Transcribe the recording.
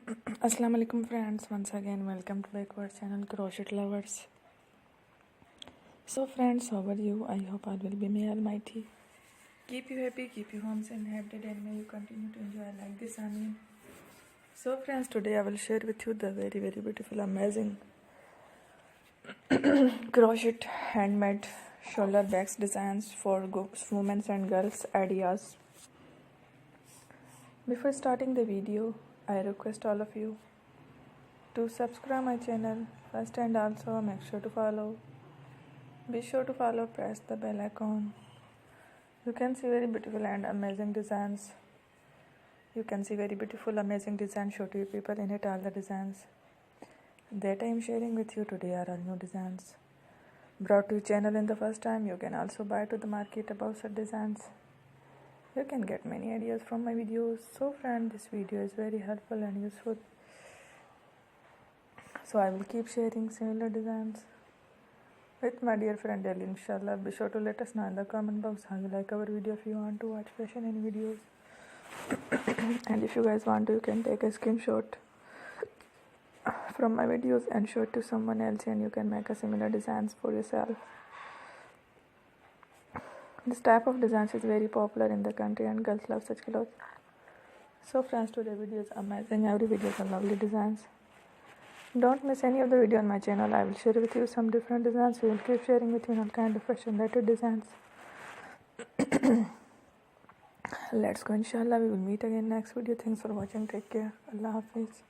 Assalamu alaikum friends, once again welcome to back our channel Crochet Lovers. So friends, how are you? I hope all will be may almighty keep you happy, keep you homes and happy, and may you continue to enjoy like this. Amen. So friends, today I will share with you the very beautiful amazing crochet handmade shoulder bags designs for women and girls ideas. Before starting the video, I request all of you to subscribe my channel first, and also make sure to follow. Be sure to follow, press the bell icon. You can see very beautiful and amazing designs. You can see very beautiful amazing designs show to you people in it. All the designs that I am sharing with you today are all new designs brought to your channel in the first time. You can also buy to the market about such designs. You can get many ideas from my videos. So friend, this video is very helpful and useful. So I will keep sharing similar designs with my dear friend daily, inshallah. Be sure to let us know in the comment box how you like our video. If you want to watch fashion and videos and if you guys want to, you can take a screenshot from my videos and show it to someone else, and you can make a similar designs for yourself. This type of designs is very popular in the country and girls love such clothes. So friends, today's video is amazing. Every video is a lovely designs. Don't miss any of the video on my channel. I will share with you some different designs. We will keep sharing with you all kind of fashion related designs. Let's go, inshallah. We will meet again next video. Thanks for watching. Take care. Allah Hafiz.